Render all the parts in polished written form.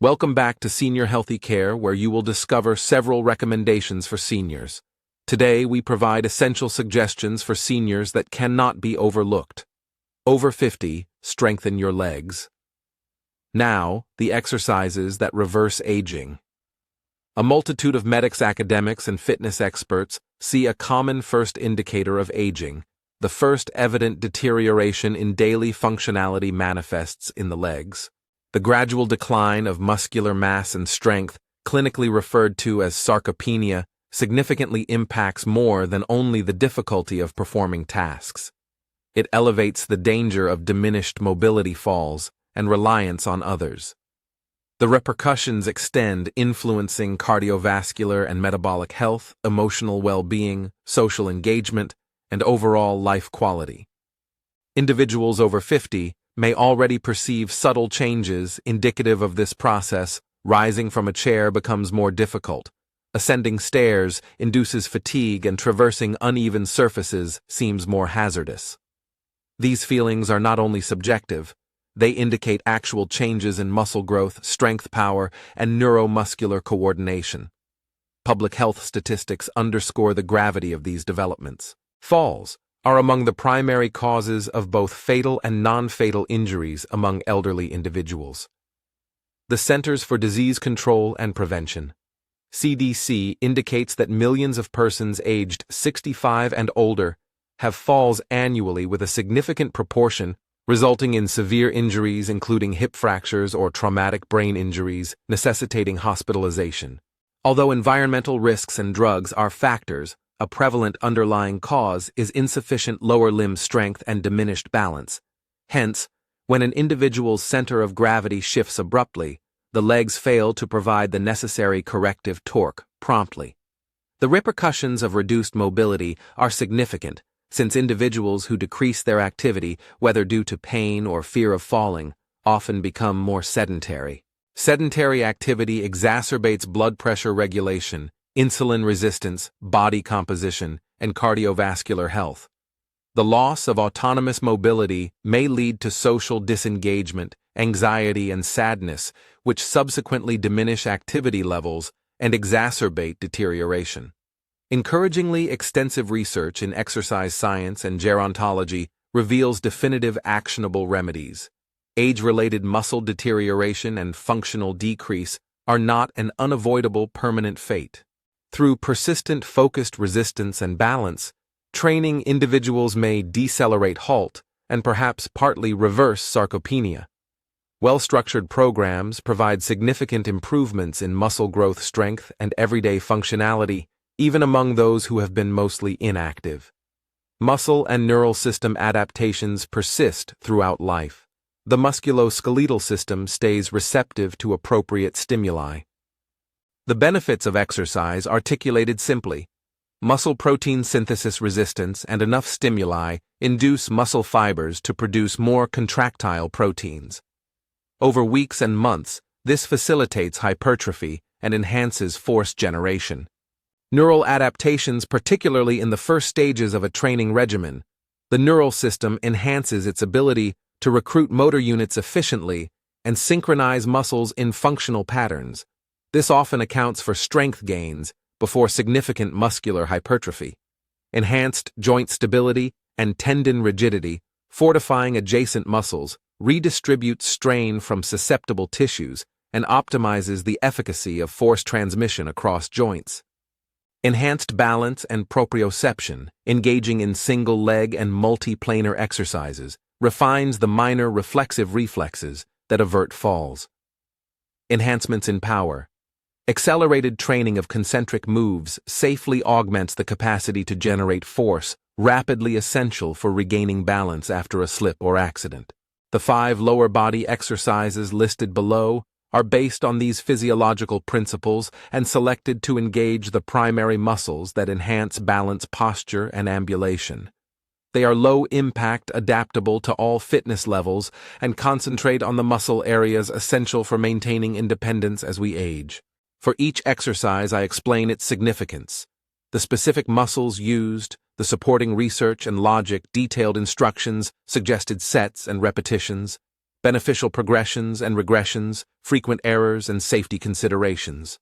Welcome back to Senior Healthty Care, where you will discover several recommendations for seniors. Today, we provide essential suggestions for seniors that cannot be overlooked. Over 50, strengthen your legs. Now, the exercises that reverse aging. A multitude of medics, academics, and fitness experts see a common first indicator of aging. The first evident deterioration in daily functionality manifests in the legs. The gradual decline of muscular mass and strength, clinically referred to as sarcopenia, significantly impacts more than only the difficulty of performing tasks. It elevates the danger of diminished mobility falls and reliance on others. The repercussions extend, influencing cardiovascular and metabolic health, emotional well-being, social engagement, and overall life quality. Individuals over 50 may already perceive subtle changes indicative of this process. Rising from a chair becomes more difficult. Ascending stairs induces fatigue, and traversing uneven surfaces seems more hazardous. These feelings are not only subjective, they indicate actual changes in muscle growth, strength, power, and neuromuscular coordination. Public health statistics underscore the gravity of these developments. Falls are among the primary causes of both fatal and non-fatal injuries among elderly individuals. The Centers for Disease Control and Prevention, CDC, indicates that millions of persons aged 65 and older have falls annually, with a significant proportion resulting in severe injuries, including hip fractures or traumatic brain injuries, necessitating hospitalization. Although environmental risks and drugs are factors, a prevalent underlying cause is insufficient lower limb strength and diminished balance. Hence, when an individual's center of gravity shifts abruptly, the legs fail to provide the necessary corrective torque promptly. The repercussions of reduced mobility are significant, since individuals who decrease their activity, whether due to pain or fear of falling, often become more sedentary. Sedentary activity exacerbates blood pressure regulation, insulin resistance, body composition, and cardiovascular health. The loss of autonomous mobility may lead to social disengagement, anxiety, and sadness, which subsequently diminish activity levels and exacerbate deterioration. Encouragingly, extensive research in exercise science and gerontology reveals definitive actionable remedies. Age-related muscle deterioration and functional decrease are not an unavoidable permanent fate. Through persistent focused resistance and balance, training individuals may decelerate, halt, and perhaps partly reverse sarcopenia. Well-structured programs provide significant improvements in muscle growth, strength, and everyday functionality, even among those who have been mostly inactive. Muscle and neural system adaptations persist throughout life. The musculoskeletal system stays receptive to appropriate stimuli. The benefits of exercise articulated simply. Muscle protein synthesis resistance and enough stimuli induce muscle fibers to produce more contractile proteins. Over weeks and months, this facilitates hypertrophy and enhances force generation. Neural adaptations, particularly in the first stages of a training regimen. The neural system enhances its ability to recruit motor units efficiently and synchronize muscles in functional patterns. This often accounts for strength gains before significant muscular hypertrophy. Enhanced joint stability and tendon rigidity, fortifying adjacent muscles, redistributes strain from susceptible tissues and optimizes the efficacy of force transmission across joints. Enhanced balance and proprioception, engaging in single-leg and multiplanar exercises, refines the minor reflexive reflexes that avert falls. Enhancements in power. Accelerated training of concentric moves safely augments the capacity to generate force, rapidly essential for regaining balance after a slip or accident. The 5 lower body exercises listed below are based on these physiological principles and selected to engage the primary muscles that enhance balance, posture, and ambulation. They are low-impact, adaptable to all fitness levels, and concentrate on the muscle areas essential for maintaining independence as we age. For each exercise, I explain its significance, the specific muscles used, the supporting research and logic, detailed instructions, suggested sets and repetitions. beneficial progressions and regressions, frequent errors, and safety considerations.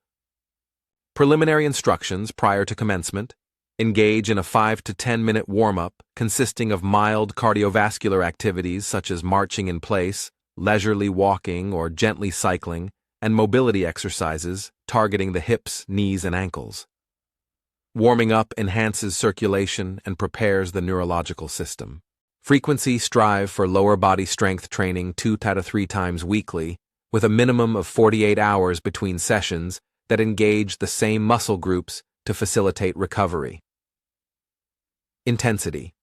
Preliminary instructions prior to commencement. Engage in a 5 to 10 minute warm-up consisting of mild cardiovascular activities such as marching in place, leisurely walking or gently cycling, and mobility exercises targeting the hips, knees, and ankles. Warming up enhances circulation and prepares the neurological system. Frequency: strive for lower body strength training 2 to 3 times weekly, with a minimum of 48 hours between sessions that engage the same muscle groups to facilitate recovery. Intensity.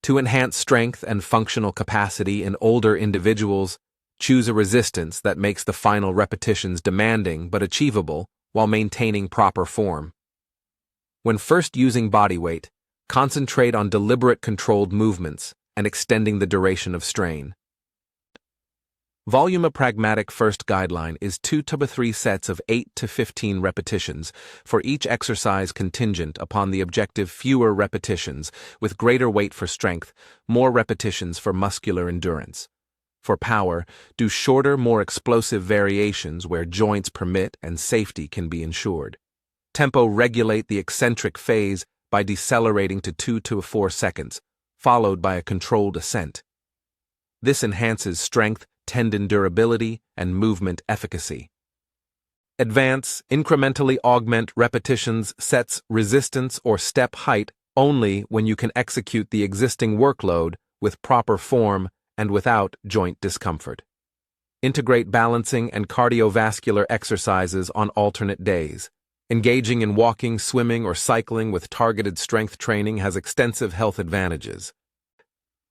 To enhance strength and functional capacity in older individuals, choose a resistance that makes the final repetitions demanding but achievable while maintaining proper form. When first using body weight, concentrate on deliberate controlled movements and extending the duration of strain. Volume: a pragmatic first guideline is 2 to 3 sets of 8 to 15 repetitions, for each exercise contingent upon the objective fewer repetitions, with greater weight for strength, more repetitions for muscular endurance. For power, do shorter, more explosive variations where joints permit and safety can be ensured. Tempo: regulate the eccentric phase by decelerating to 2 to 4 seconds, followed by a controlled ascent. This enhances strength, tendon durability, and movement efficacy. Advance: incrementally augment repetitions, sets, resistance, or step height only when you can execute the existing workload with proper form and without joint discomfort. Integrate balancing and cardiovascular exercises on alternate days. Engaging in walking, swimming, or cycling with targeted strength training has extensive health advantages.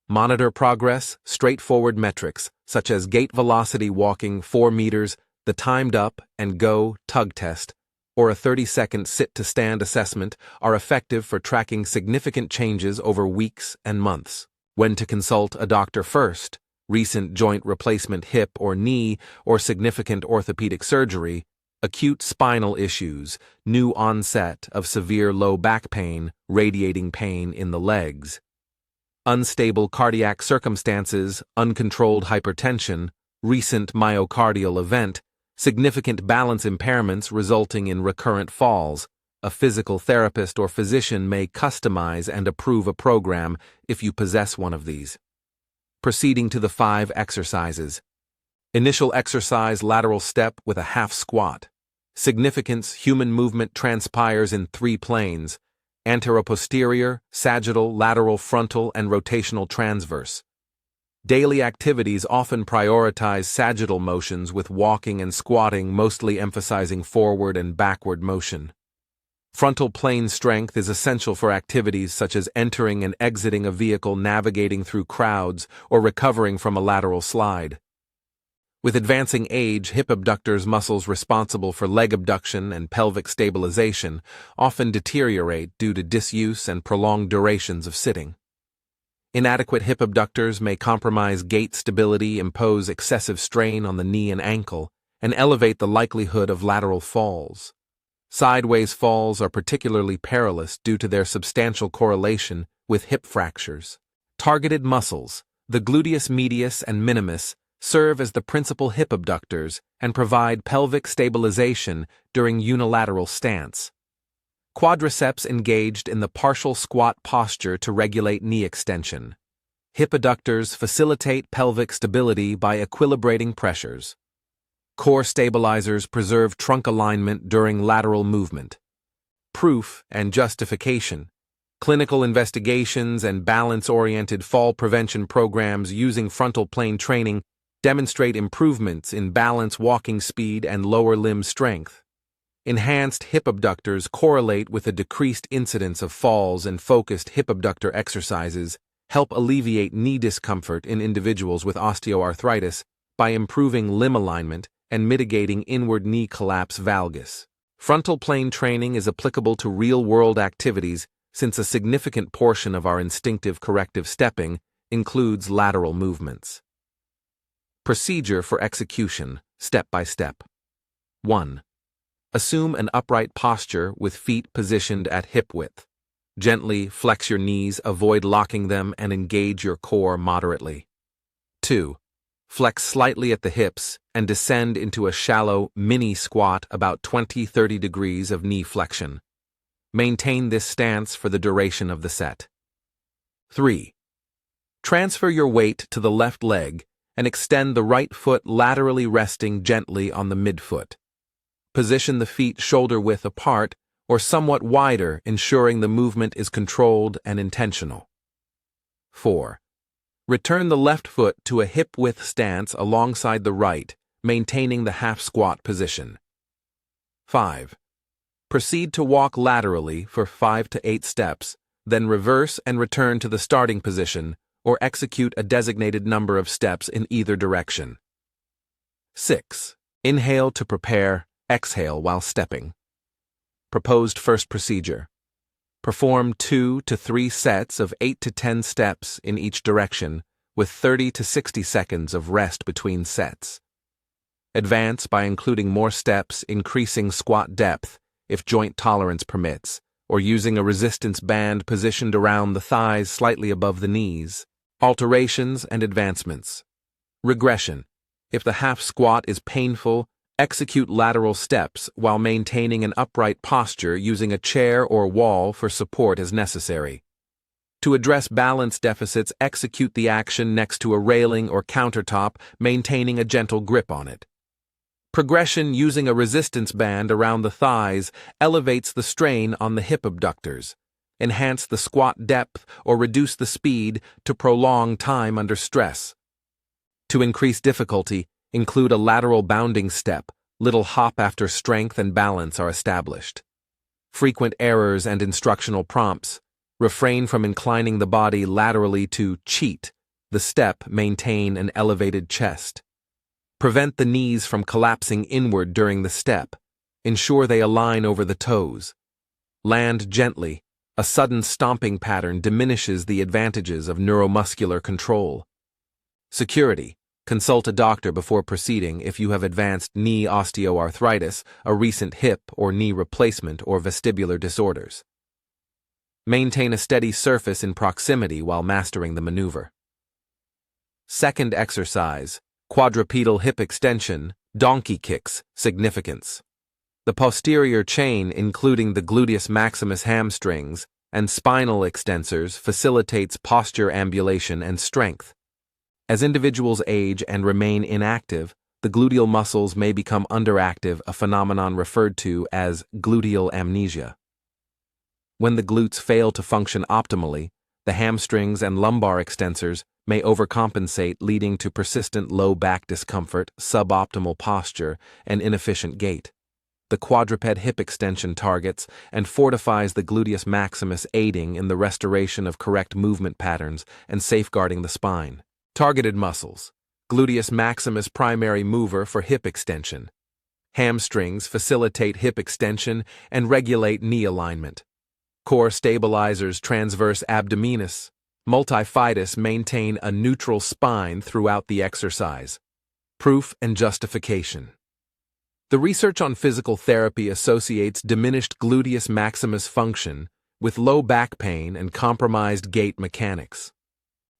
Monitor progress: straightforward metrics, such as gait velocity walking 4 meters, the timed up and go tug test, or a 30-second sit-to-stand assessment, are effective for tracking significant changes over weeks and months. When to consult a doctor first: recent joint replacement, hip or knee, or significant orthopedic surgery, acute spinal issues, new onset of severe low back pain, radiating pain in the legs, unstable cardiac circumstances, uncontrolled hypertension, recent myocardial event, significant balance impairments resulting in recurrent falls. A physical therapist or physician may customize and approve a program if you possess one of these. Proceeding to the 5 exercises. Initial exercise: lateral step with a half squat. Significance: human movement transpires in 3 planes: anteroposterior, sagittal, lateral frontal, and rotational transverse. Daily activities often prioritize sagittal motions, with walking and squatting mostly emphasizing forward and backward motion. Frontal plane strength is essential for activities such as entering and exiting a vehicle, navigating through crowds, or recovering from a lateral slide. With advancing age, hip abductors, muscles responsible for leg abduction and pelvic stabilization, often deteriorate due to disuse and prolonged durations of sitting. Inadequate hip abductors may compromise gait stability, impose excessive strain on the knee and ankle, and elevate the likelihood of lateral falls. Sideways falls are particularly perilous due to their substantial correlation with hip fractures. Targeted muscles: the gluteus medius and minimus serve as the principal hip abductors and provide pelvic stabilization during unilateral stance. Quadriceps engaged in the partial squat posture to regulate knee extension. Hip adductors facilitate pelvic stability by equilibrating pressures. Core stabilizers preserve trunk alignment during lateral movement. Proof and justification: clinical investigations and balance-oriented fall prevention programs using frontal plane training demonstrate improvements in balance, walking speed, and lower limb strength. Enhanced hip abductors correlate with a decreased incidence of falls, and focused hip abductor exercises help alleviate knee discomfort in individuals with osteoarthritis by improving limb alignment and mitigating inward knee collapse valgus. Frontal plane training is applicable to real-world activities since a significant portion of our instinctive corrective stepping includes lateral movements. Procedure for execution, step by step. 1. Assume an upright posture with feet positioned at hip width. Gently flex your knees, avoid locking them, and engage your core moderately. 2. Flex slightly at the hips and descend into a shallow mini squat about 20-30 degrees of knee flexion. Maintain this stance for the duration of the set. 3. Transfer your weight to the left leg and extend the right foot laterally, resting gently on the midfoot. Position the feet shoulder-width apart or somewhat wider, ensuring the movement is controlled and intentional. 4. Return the left foot to a hip-width stance alongside the right, maintaining the half-squat position. 5. Proceed to walk laterally for 5 to 8 steps, then reverse and return to the starting position, or execute a designated number of steps in either direction. 6. Inhale to prepare, exhale while stepping. Proposed first procedure. Perform 2 to 3 sets of 8 to 10 steps in each direction, with 30 to 60 seconds of rest between sets. Advance by including more steps, increasing squat depth, if joint tolerance permits, or using a resistance band positioned around the thighs slightly above the knees. Alterations and advancements. Regression. If the half squat is painful, execute lateral steps while maintaining an upright posture using a chair or wall for support as necessary. To address balance deficits, execute the action next to a railing or countertop, maintaining a gentle grip on it. Progression using a resistance band around the thighs elevates the strain on the hip abductors. Enhance the squat depth or reduce the speed to prolong time under stress. To increase difficulty, include a lateral bounding step. Little hop after strength and balance are established. Frequent errors and instructional prompts. Refrain from inclining the body laterally to cheat. The step, maintain an elevated chest. Prevent the knees from collapsing inward during the step. Ensure they align over the toes. Land gently. A sudden stomping pattern diminishes the advantages of neuromuscular control. Security. Consult a doctor before proceeding if you have advanced knee osteoarthritis, a recent hip or knee replacement, or vestibular disorders. Maintain a steady surface in proximity while mastering the maneuver. Second exercise, quadrupedal hip extension, donkey kicks, significance. The posterior chain, including the gluteus maximus hamstrings and spinal extensors, facilitates posture ambulation and strength. As individuals age and remain inactive, the gluteal muscles may become underactive, a phenomenon referred to as gluteal amnesia. When the glutes fail to function optimally, the hamstrings and lumbar extensors may overcompensate, leading to persistent low back discomfort, suboptimal posture, and inefficient gait. The quadruped hip extension targets and fortifies the gluteus maximus, aiding in the restoration of correct movement patterns and safeguarding the spine. Targeted muscles. Gluteus maximus, primary mover for hip extension. Hamstrings facilitate hip extension and regulate knee alignment. Core stabilizers, transverse abdominis, multifidus, maintain a neutral spine throughout the exercise. Proof and justification. The research on physical therapy associates diminished gluteus maximus function with low back pain and compromised gait mechanics.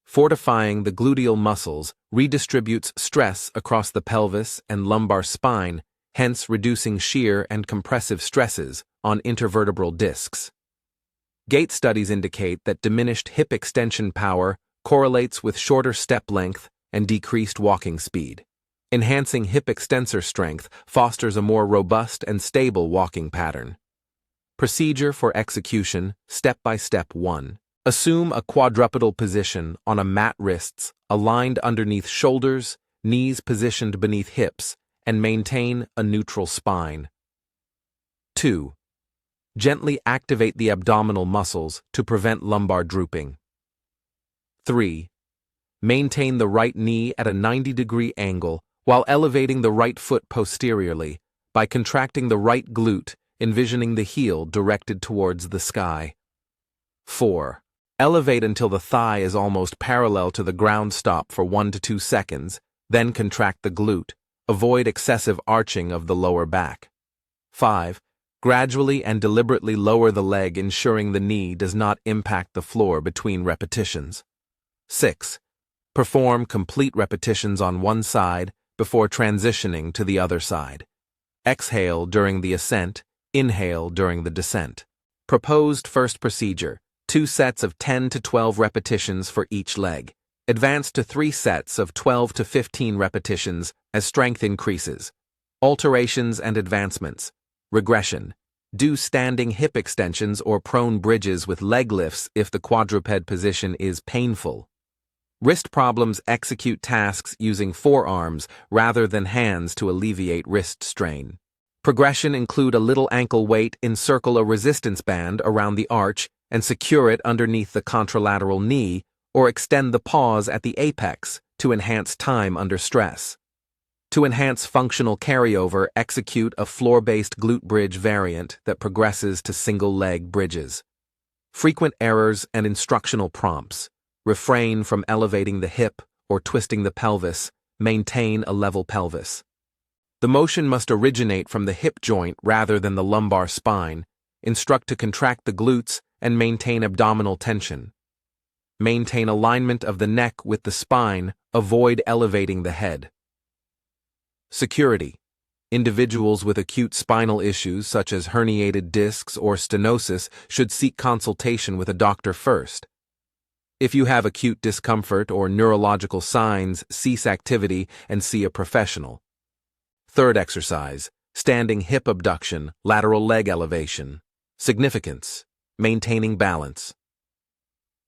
Fortifying the gluteal muscles redistributes stress across the pelvis and lumbar spine, hence reducing shear and compressive stresses on intervertebral discs. Gait studies indicate that diminished hip extension power correlates with shorter step length and decreased walking speed. Enhancing hip extensor strength fosters a more robust and stable walking pattern. Procedure for execution, step-by-step 1. Assume a quadrupedal position on a mat, wrists aligned underneath shoulders, knees positioned beneath hips, and maintain a neutral spine. 2. Gently activate the abdominal muscles to prevent lumbar drooping. 3. Maintain the right knee at a 90-degree angle while elevating the right foot posteriorly by contracting the right glute, envisioning the heel directed towards the sky. 4. Elevate until the thigh is almost parallel to the ground. Stop for 1 to 2 seconds, then contract the glute. Avoid excessive arching of the lower back. 5. Gradually and deliberately lower the leg, ensuring the knee does not impact the floor between repetitions. 6. Perform complete repetitions on one side before transitioning to the other side. Exhale during the ascent, inhale during the descent. Proposed first procedure: 2 sets of 10 to 12 repetitions for each leg. Advance to 3 sets of 12 to 15 repetitions as strength increases. Alterations and advancements. Regression: do standing hip extensions or prone bridges with leg lifts if the quadruped position is painful. Wrist problems: execute tasks using forearms rather than hands to alleviate wrist strain. Progression: include a little ankle weight, encircle a resistance band around the arch, and secure it underneath the contralateral knee, or extend the pause at the apex to enhance time under stress. To enhance functional carryover, execute a floor-based glute bridge variant that progresses to single-leg bridges. Frequent errors and instructional prompts. Refrain from elevating the hip or twisting the pelvis. Maintain a level pelvis. The motion must originate from the hip joint rather than the lumbar spine. Instruct to contract the glutes and maintain abdominal tension. Maintain alignment of the neck with the spine. Avoid elevating the head. Security. Individuals with acute spinal issues such as herniated discs or stenosis should seek consultation with a doctor first. If you have acute discomfort or neurological signs, cease activity and see a professional. Third exercise: standing hip abduction, lateral leg elevation. Significance: maintaining balance.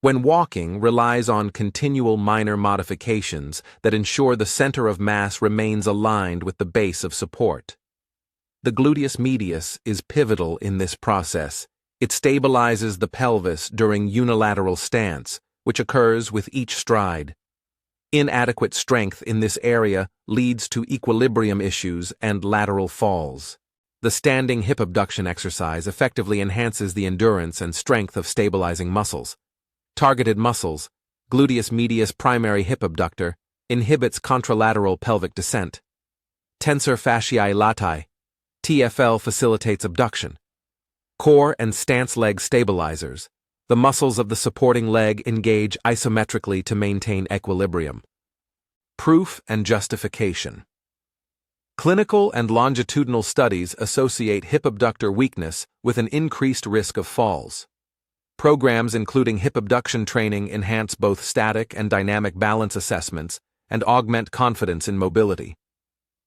When walking, relies on continual minor modifications that ensure the center of mass remains aligned with the base of support. The gluteus medius is pivotal in this process. It stabilizes the pelvis during unilateral stance, which occurs with each stride. Inadequate strength in this area leads to equilibrium issues and lateral falls. The standing hip abduction exercise effectively enhances the endurance and strength of stabilizing muscles. Targeted muscles: gluteus medius primary hip abductor, inhibits contralateral pelvic descent. Tensor fasciae latae, TFL facilitates abduction. Core and stance leg stabilizers: the muscles of the supporting leg engage isometrically to maintain equilibrium. Proof and justification. Clinical and longitudinal studies associate hip abductor weakness with an increased risk of falls. Programs including hip abduction training enhance both static and dynamic balance assessments and augment confidence in mobility.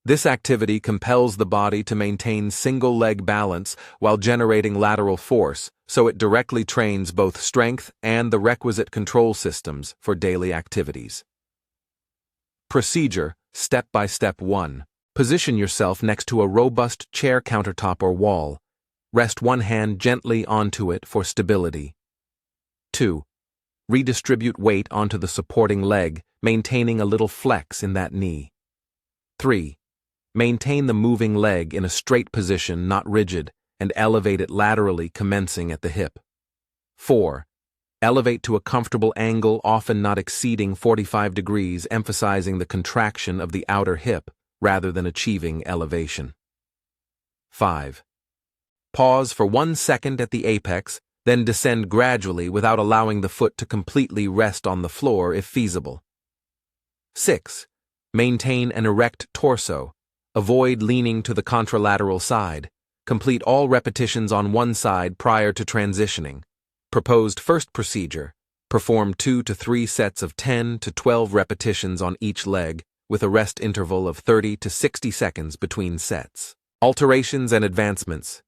This activity compels the body to maintain single-leg balance while generating lateral force, so it directly trains both strength and the requisite control systems for daily activities. Procedure: Step-by-step 1. Position yourself next to a robust chair countertop or wall. Rest one hand gently onto it for stability. 2. Redistribute weight onto the supporting leg, maintaining a little flex in that knee. 3. Maintain the moving leg in a straight position, not rigid, and elevate it laterally, commencing at the hip. 4. Elevate to a comfortable angle, often not exceeding 45 degrees, emphasizing the contraction of the outer hip rather than achieving elevation. 5. Pause for 1 second at the apex, then descend gradually without allowing the foot to completely rest on the floor if feasible. 6. Maintain an erect torso. Avoid leaning to the contralateral side. Complete all repetitions on one side prior to transitioning. Proposed first procedure: perform 2 to 3 sets of 10 to 12 repetitions on each leg, with a rest interval of 30 to 60 seconds between sets. Alterations and advancements.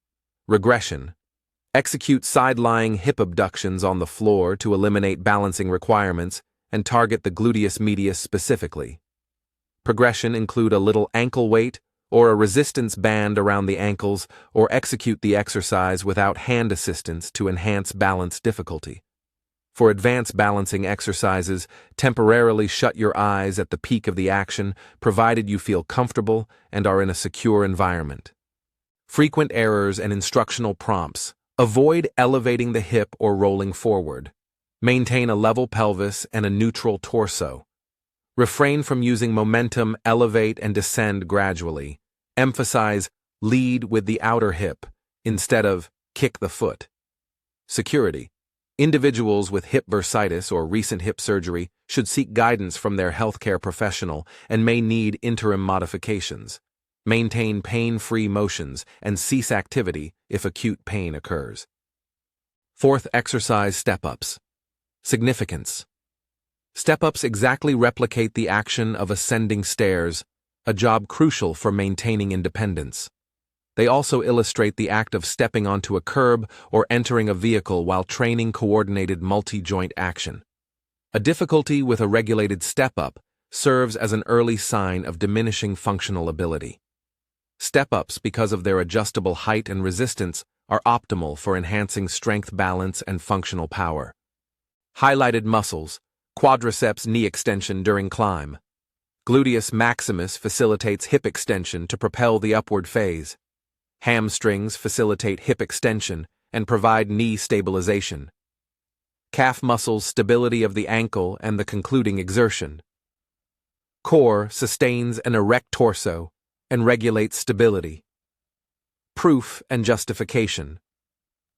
Regression: execute side-lying hip abductions on the floor to eliminate balancing requirements and target the gluteus medius specifically. Progression: include a little ankle weight or a resistance band around the ankles, or execute the exercise without hand assistance to enhance balance difficulty. For advanced balancing exercises, temporarily shut your eyes at the peak of the action, provided you feel comfortable and are in a secure environment. Frequent errors and instructional prompts. Avoid elevating the hip or rolling forward. Maintain a level pelvis and a neutral torso. Refrain from using momentum, elevate and descend gradually. Emphasize lead with the outer hip instead of kick the foot. Security: Individuals with hip bursitis or recent hip surgery should seek guidance from their healthcare professional and may need interim modifications. Maintain pain-free motions and cease activity if acute pain occurs. Fourth exercise, step-ups. Significance. Step-ups exactly replicate the action of ascending stairs, a job crucial for maintaining independence. They also illustrate the act of stepping onto a curb or entering a vehicle while training coordinated multi-joint action. A difficulty with a regulated step-up serves as an early sign of diminishing functional ability. Step-ups, because of their adjustable height and resistance, are optimal for enhancing strength, balance, and functional power. Highlighted muscles: quadriceps knee extension during climb. Gluteus maximus facilitates hip extension to propel the upward phase. Hamstrings facilitate hip extension and provide knee stabilization. Calf muscles: stability of the ankle and the concluding exertion. Core sustains an erect torso and regulates stability. Proof and justification.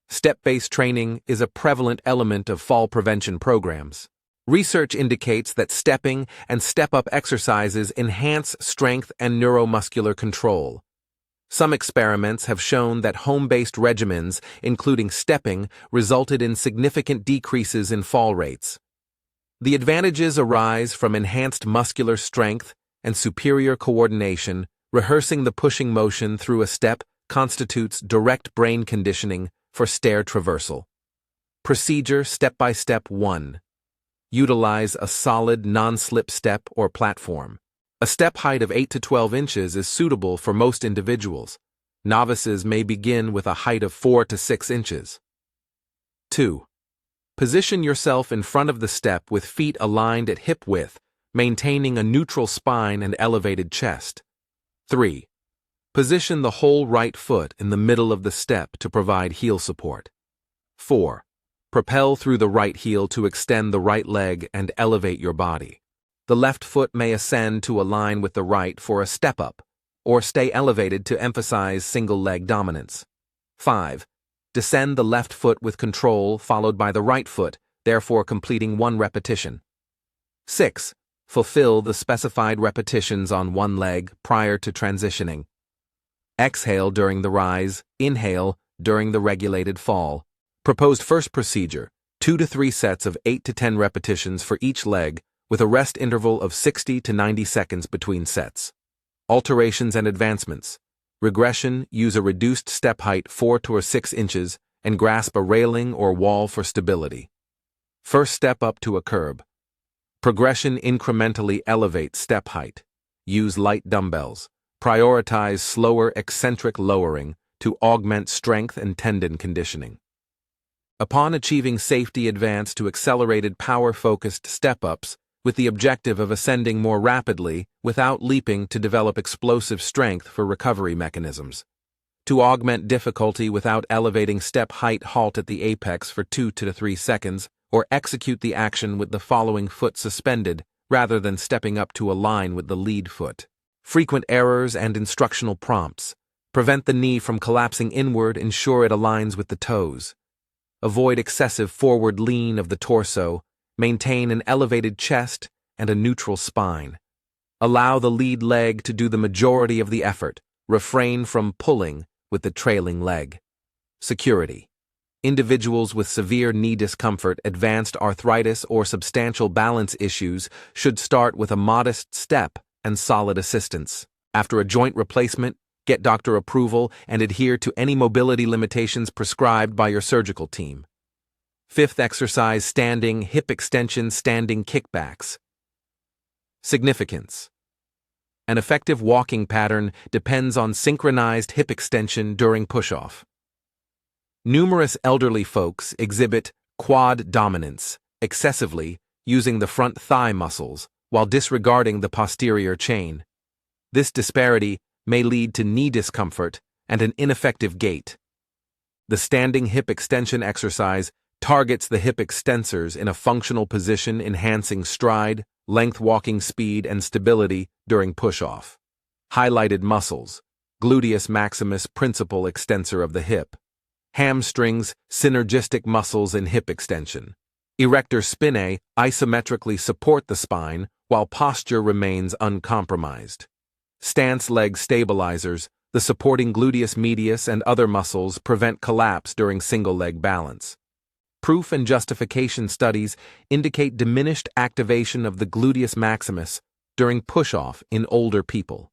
Step-based training is a prevalent element of fall prevention programs. Research indicates that stepping and step-up exercises enhance strength and neuromuscular control. Some experiments have shown that home-based regimens, including stepping, resulted in significant decreases in fall rates. The advantages arise from enhanced muscular strength and superior coordination. Rehearsing the pushing motion through a step constitutes direct brain conditioning for stair traversal. Procedure: Step-by-step 1. Utilize a solid, non-slip step or platform. A step height of 8 to 12 inches is suitable for most individuals. Novices may begin with a height of 4 to 6 inches. 2. Position yourself in front of the step with feet aligned at hip width, maintaining a neutral spine and elevated chest. 3. Position the whole right foot in the middle of the step to provide heel support. 4. Propel through the right heel to extend the right leg and elevate your body. The left foot may ascend to align with the right for a step-up, or stay elevated to emphasize single-leg dominance. 5. Descend the left foot with control followed by the right foot, therefore completing 1 repetition. 6. Fulfill the specified repetitions on one leg prior to transitioning. Exhale during the rise, inhale during the regulated fall. Proposed first procedure: 2 to 3 sets of 8 to 10 repetitions for each leg, with a rest interval of 60 to 90 seconds between sets. Alterations and advancements. Regression: use a reduced step height 4 to 6 inches and grasp a railing or wall for stability. First step up to a curb. Progression: incrementally elevate step height. Use light dumbbells. Prioritize slower eccentric lowering to augment strength and tendon conditioning. Upon achieving safety, advance to accelerated power-focused step-ups with the objective of ascending more rapidly without leaping to develop explosive strength for recovery mechanisms. To augment difficulty without elevating step height, halt at the apex for 2 to 3 seconds or execute the action with the following foot suspended rather than stepping up to align with the lead foot. Frequent errors and instructional prompts. Prevent the knee from collapsing inward, ensure it aligns with the toes. Avoid excessive forward lean of the torso. Maintain an elevated chest and a neutral spine. Allow the lead leg to do the majority of the effort. Refrain from pulling with the trailing leg. Security. Individuals with severe knee discomfort, advanced arthritis, or substantial balance issues should start with a modest step and solid assistance. After a joint replacement, get doctor approval and adhere to any mobility limitations prescribed by your surgical team. Fifth exercise: standing hip extension, standing kickbacks. Significance. An effective walking pattern depends on synchronized hip extension during push-off. Numerous elderly folks exhibit quad dominance excessively, using the front thigh muscles while disregarding the posterior chain. This disparity may lead to knee discomfort and an ineffective gait. The standing hip extension exercise targets the hip extensors in a functional position, enhancing stride, length, walking speed, and stability during push-off. Highlighted muscles: gluteus maximus, principal extensor of the hip. hamstrings, synergistic muscles in hip extension. Erector spinae isometrically support the spine while posture remains uncompromised. Stance leg stabilizers, the supporting gluteus medius and other muscles prevent collapse during single leg balance. Proof and justification studies indicate diminished activation of the gluteus maximus during push-off in older people.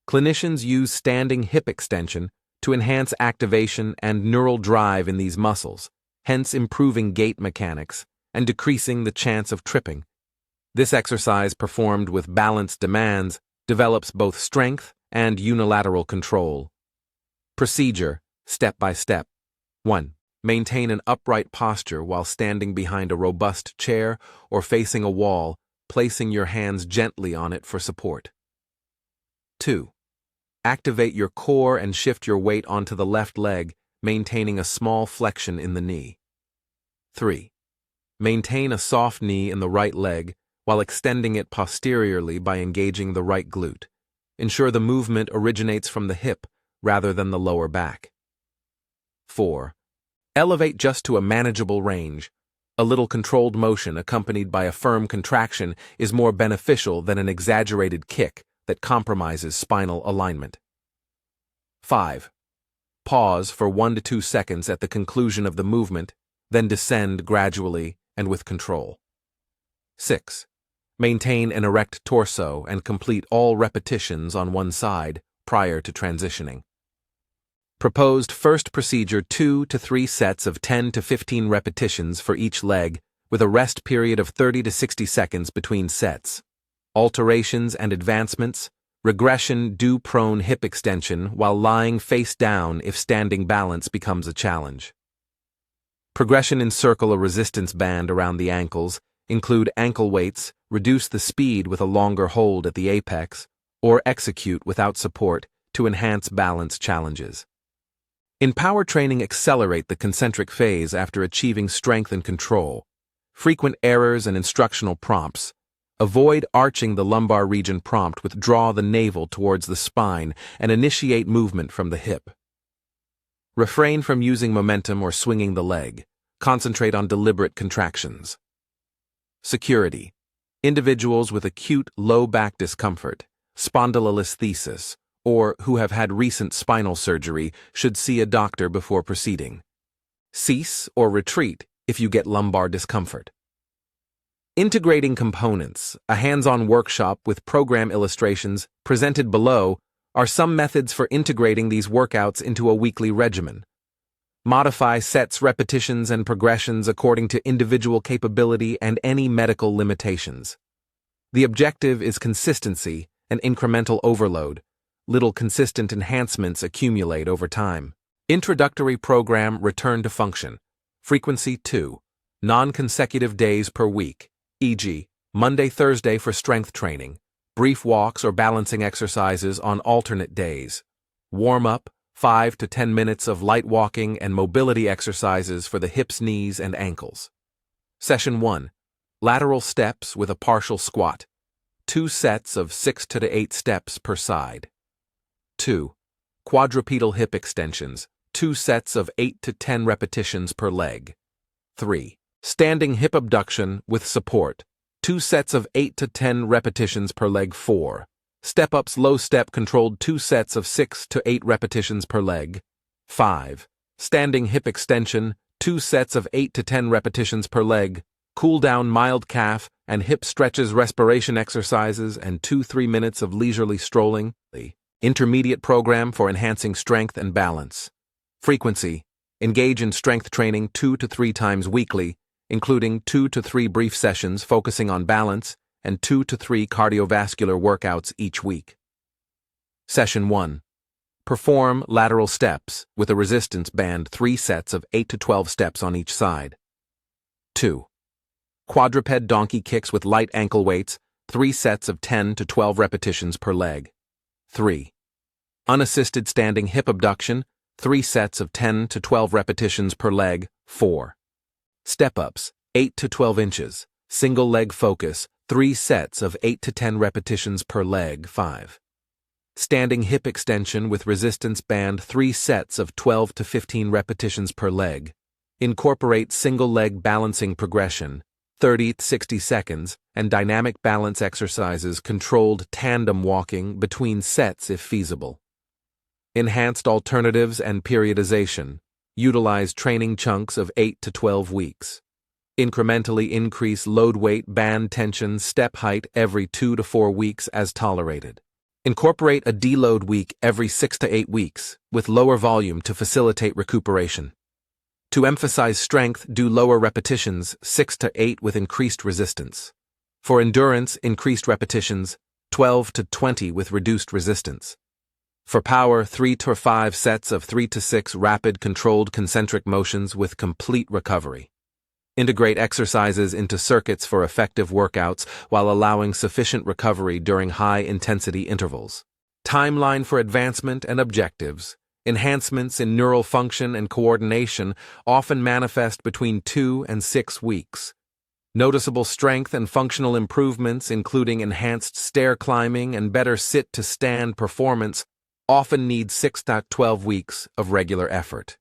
Clinicians use standing hip extension to enhance activation and neural drive in these muscles, hence improving gait mechanics and decreasing the chance of tripping. This exercise performed with balanced demands develops both strength and unilateral control. Procedure, step by step. 1. Maintain an upright posture while standing behind a robust chair or facing a wall, placing your hands gently on it for support. 2. Activate your core and shift your weight onto the left leg, maintaining a small flexion in the knee. 3. Maintain a soft knee in the right leg while extending it posteriorly by engaging the right glute. Ensure the movement originates from the hip rather than the lower back. 4. Elevate just to a manageable range. A little controlled motion accompanied by a firm contraction is more beneficial than an exaggerated kick that compromises spinal alignment. 5. Pause for 1 to 2 seconds at the conclusion of the movement, then descend gradually and with control. 6. Maintain an erect torso and complete all repetitions on one side prior to transitioning. Proposed first procedure 2 to 3 sets of 10 to 15 repetitions for each leg with a rest period of 30 to 60 seconds between sets. Alterations and advancements: regression, do prone hip extension while lying face down if standing balance becomes a challenge. Progression: encircle a resistance band around the ankles, include ankle weights, reduce the speed with a longer hold at the apex, or execute without support to enhance balance challenges. In power training, accelerate the concentric phase after achieving strength and control. Frequent errors and instructional prompts. Avoid arching the lumbar region prompt, withdraw the navel towards the spine, and initiate movement from the hip. Refrain from using momentum or swinging the leg. Concentrate on deliberate contractions. Security. Individuals with acute low back discomfort, spondylolisthesis, or who have had recent spinal surgery should see a doctor before proceeding. Cease or retreat if you get lumbar discomfort. Integrating components, a hands-on workshop with program illustrations presented below, are some methods for integrating these workouts into a weekly regimen. Modify sets, repetitions, and progressions according to individual capability and any medical limitations. The objective is consistency and incremental overload. Little consistent enhancements accumulate over time. Introductory program: return to function. Frequency 2. Non-consecutive days per week, e.g., Monday, Thursday for strength training. Brief walks or balancing exercises on alternate days. Warm-up: 5 to 10 minutes of light walking and mobility exercises for the hips, knees, and ankles. Session 1. Lateral steps with a partial squat. 2 sets of 6 to 8 steps per side. 2. Quadrupedal hip extensions. 2 sets of 8 to 10 repetitions per leg. 3. Standing hip abduction with support. 2 sets of 8 to 10 repetitions per leg. 4. Step-ups, low step controlled, 2 sets of 6 to 8 repetitions per leg. 5. Standing hip extension, 2 sets of 8 to 10 repetitions per leg. Cool down, mild calf and hip stretches, respiration exercises, and 2-3 minutes of leisurely strolling. Intermediate program for enhancing strength and balance. Frequency: engage in strength training 2 to 3 times weekly, including 2 to 3 brief sessions focusing on balance and 2 to 3 cardiovascular workouts each week. Session 1. Perform lateral steps with a resistance band, 3 sets of 8 to 12 steps on each side. 2. Quadruped donkey kicks with light ankle weights, 3 sets of 10 to 12 repetitions per leg. 3. Unassisted standing hip abduction, 3 sets of 10 to 12 repetitions per leg. 4. Step-ups, 8 to 12 inches, single leg focus, 3 sets of 8 to 10 repetitions per leg. 5. standing hip extension with resistance band 3 sets of 12 to 15 repetitions per leg. Incorporate single leg balancing progression, 30 to 60 seconds, and dynamic balance exercises, controlled tandem walking between sets if feasible. Enhanced alternatives and periodization. Utilize training chunks of 8 to 12 weeks. Incrementally increase load weight, band tension, step height every 2 to 4 weeks as tolerated. Incorporate a deload week every 6 to 8 weeks, with lower volume to facilitate recuperation. To emphasize strength, do lower repetitions, 6 to 8 with increased resistance. For endurance, increased repetitions, 12 to 20 with reduced resistance. For power, 3 to 5 sets of 3 to 6 rapid controlled concentric motions with complete recovery. Integrate exercises into circuits for effective workouts while allowing sufficient recovery during high-intensity intervals. Timeline for advancement and objectives. Enhancements in neural function and coordination often manifest between 2 and 6 weeks. Noticeable strength and functional improvements, including enhanced stair climbing and better sit-to-stand performance, often need 6 to 12 weeks of regular effort.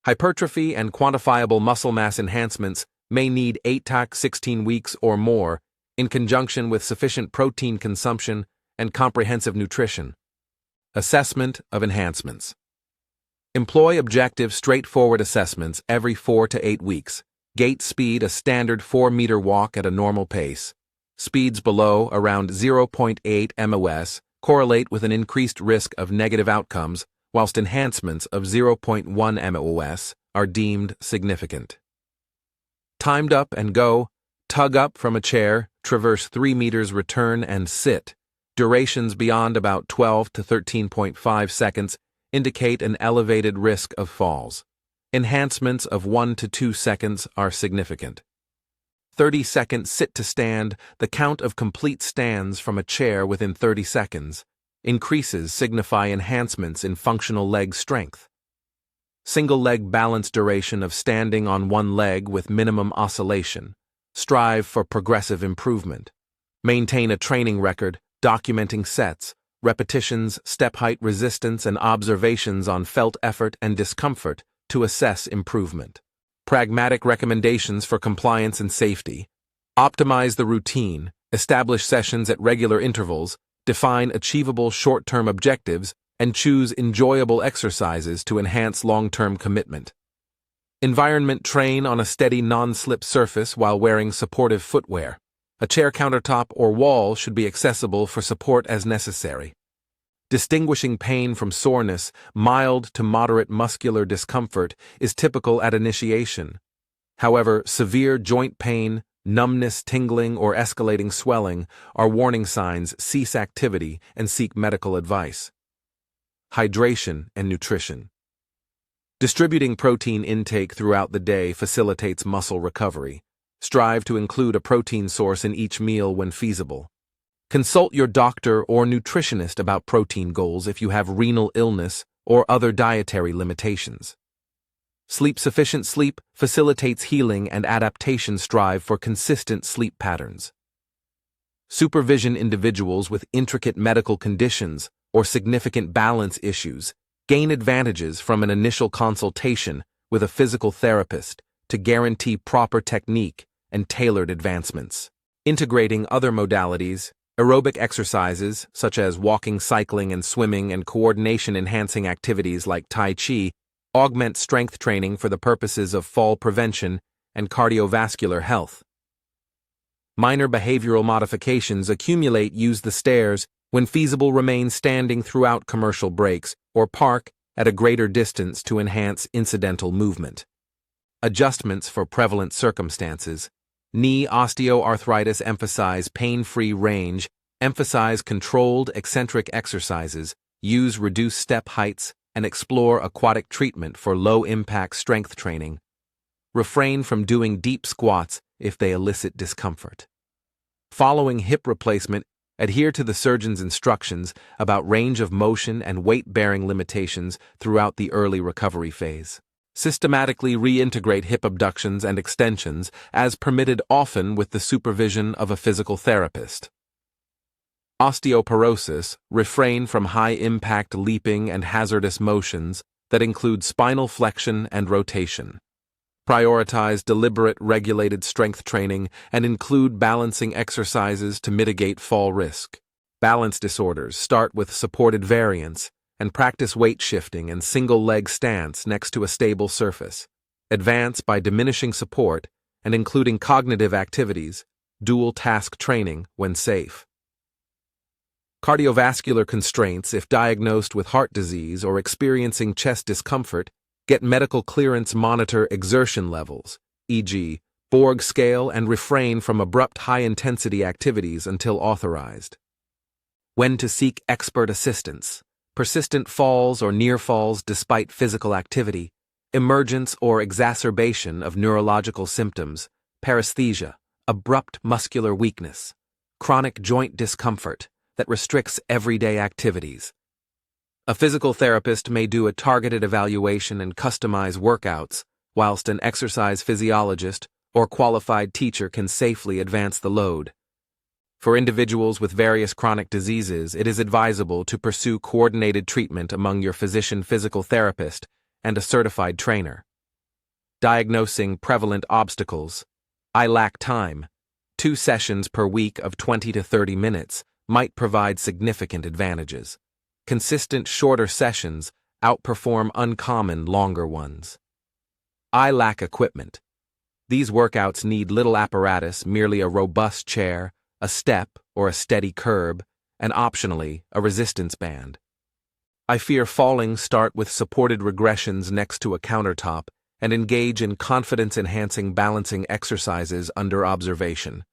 Hypertrophy and quantifiable muscle mass enhancements may need 8 to 16 weeks or more, in conjunction with sufficient protein consumption and comprehensive nutrition. Assessment of enhancements. Employ objective, straightforward assessments every 4 to 8 weeks. Gait speed, a standard 4-meter walk at a normal pace. Speeds below around 0.8 ms correlate with an increased risk of negative outcomes, whilst enhancements of 0.1 ms are deemed significant. Timed up and go. Tug up from a chair, traverse 3 meters, return and sit. Durations beyond about 12 to 13.5 seconds indicate an elevated risk of falls. Enhancements of 1 to 2 seconds are significant. 30-second sit-to-stand, the count of complete stands from a chair within 30 seconds. Increases signify enhancements in functional leg strength. Single leg balance duration of standing on one leg with minimum oscillation. Strive for progressive improvement. Maintain a training record, documenting sets, repetitions, step height, resistance, and observations on felt effort and discomfort to assess improvement. Pragmatic recommendations for compliance and safety. Optimize the routine, establish sessions at regular intervals, define achievable short-term objectives, and choose enjoyable exercises to enhance long-term commitment. Environment: train on a steady non-slip surface while wearing supportive footwear. A chair countertop or wall should be accessible for support as necessary. Distinguishing pain from soreness, mild to moderate muscular discomfort is typical at initiation. However, severe joint pain, numbness, tingling, or escalating swelling are warning signs. Cease activity and seek medical advice. Hydration and nutrition. Distributing protein intake throughout the day facilitates muscle recovery. Strive to include a protein source in each meal when feasible. Consult your doctor or nutritionist about protein goals if you have renal illness or other dietary limitations. Sufficient sleep facilitates healing and adaptation. Strive for consistent sleep patterns. Supervision: individuals with intricate medical conditions or significant balance issues gain advantages from an initial consultation with a physical therapist to guarantee proper technique and tailored advancements. Integrating other modalities, aerobic exercises such as walking, cycling, and swimming, and coordination-enhancing activities like Tai Chi augment strength training for the purposes of fall prevention and cardiovascular health. Minor behavioral modifications accumulate: use the stairs, when feasible remain standing throughout commercial breaks, or park at a greater distance to enhance incidental movement. Adjustments for prevalent circumstances. Knee osteoarthritis: emphasize pain-free range, emphasize controlled eccentric exercises, use reduced step heights, and explore aquatic treatment for low-impact strength training. Refrain from doing deep squats if they elicit discomfort. Following hip replacement, adhere to the surgeon's instructions about range of motion and weight-bearing limitations throughout the early recovery phase. Systematically reintegrate hip abductions and extensions as permitted, often with the supervision of a physical therapist. Osteoporosis, refrain from high-impact leaping and hazardous motions that include spinal flexion and rotation. Prioritize deliberate, regulated strength training and include balancing exercises to mitigate fall risk. Balance disorders start with supported variance and practice weight shifting and single-leg stance next to a stable surface. Advance by diminishing support and including cognitive activities, dual-task training when safe. Cardiovascular constraints, if diagnosed with heart disease or experiencing chest discomfort, get medical clearance, monitor exertion levels, e.g., Borg scale, and refrain from abrupt high-intensity activities until authorized. When to seek expert assistance: persistent falls or near falls despite physical activity, emergence or exacerbation of neurological symptoms, paresthesia, abrupt muscular weakness, chronic joint discomfort that restricts everyday activities. A physical therapist may do a targeted evaluation and customize workouts, whilst an exercise physiologist or qualified teacher can safely advance the load. For individuals with various chronic diseases, it is advisable to pursue coordinated treatment among your physician, physical therapist, and a certified trainer. Diagnosing prevalent obstacles: I lack time. 2 sessions per week of 20 to 30 minutes might provide significant advantages. Consistent shorter sessions outperform uncommon longer ones. I lack equipment. These workouts need little apparatus, merely a robust chair, a step or a steady curb, and optionally, a resistance band. I fear falling. Start with supported regressions next to a countertop and engage in confidence-enhancing balancing exercises under observation.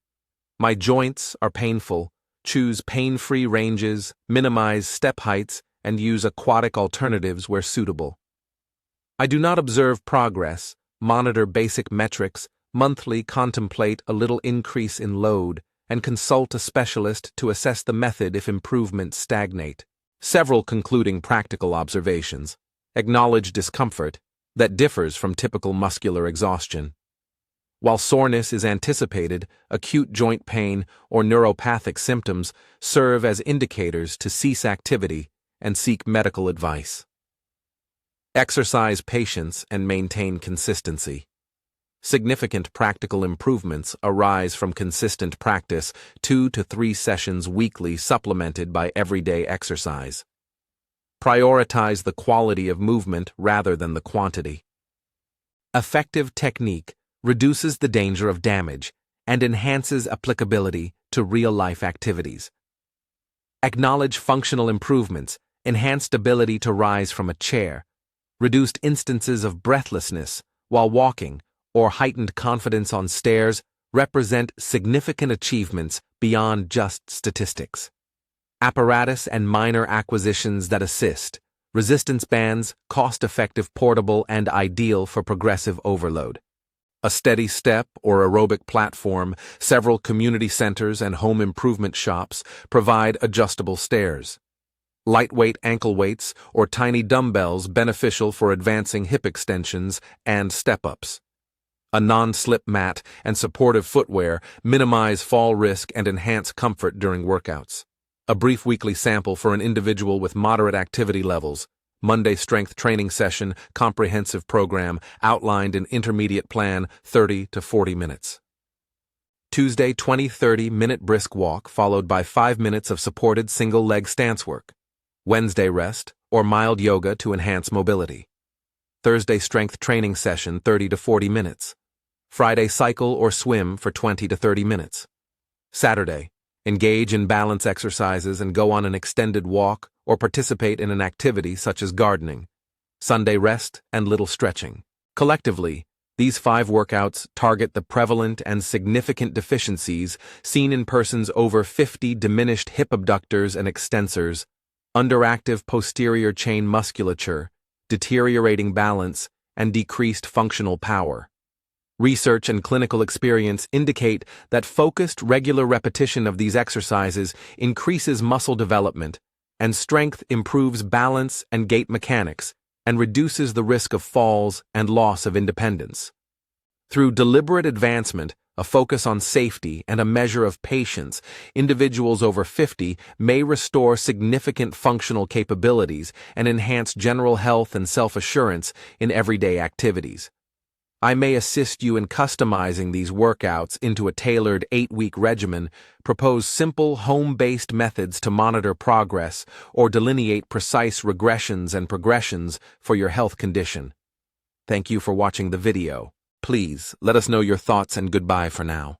My joints are painful. Choose pain-free ranges, minimize step heights, and use aquatic alternatives where suitable. I do not observe progress. Monitor basic metrics, monthly contemplate a little increase in load, and consult a specialist to assess the method if improvements stagnate. Several concluding practical observations. Acknowledge discomfort that differs from typical muscular exhaustion. While soreness is anticipated, acute joint pain or neuropathic symptoms serve as indicators to cease activity and seek medical advice. Exercise patience and maintain consistency. Significant practical improvements arise from consistent practice, 2 to 3 sessions weekly supplemented by everyday exercise. Prioritize the quality of movement rather than the quantity. Effective technique reduces the danger of damage and enhances applicability to real-life activities. Acknowledge functional improvements, enhanced ability to rise from a chair, reduced instances of breathlessness while walking, or heightened confidence on stairs represent significant achievements beyond just statistics. Apparatus and minor acquisitions that assist. Resistance bands, cost-effective, portable, and ideal for progressive overload. A steady step or aerobic platform. Several community centers and home improvement shops provide adjustable stairs. Lightweight ankle weights or tiny dumbbells beneficial for advancing hip extensions and step-ups. A non-slip mat and supportive footwear minimize fall risk and enhance comfort during workouts. A brief weekly sample for an individual with moderate activity levels. Monday strength training session, comprehensive program, outlined in intermediate plan, 30 to 40 minutes. Tuesday 20-30 minute brisk walk followed by 5 minutes of supported single-leg stance work. Wednesday rest or mild yoga to enhance mobility. Thursday strength training session, 30 to 40 minutes. Friday cycle or swim for 20 to 30 minutes. Saturday, engage in balance exercises and go on an extended walk or participate in an activity such as gardening. Sunday rest and little stretching. Collectively, these 5 workouts target the prevalent and significant deficiencies seen in persons over 50: diminished hip abductors and extensors, underactive posterior chain musculature, deteriorating balance, and decreased functional power. Research and clinical experience indicate that focused, regular repetition of these exercises increases muscle development, and strength improves balance and gait mechanics, and reduces the risk of falls and loss of independence. Through deliberate advancement, A focus on safety and a measure of patience, individuals over 50 may restore significant functional capabilities and enhance general health and self-assurance in everyday activities. I may assist you in customizing these workouts into a tailored 8-week regimen, propose simple home-based methods to monitor progress, or delineate precise regressions and progressions for your health condition. Thank you for watching the video. Please, let us know your thoughts and goodbye for now.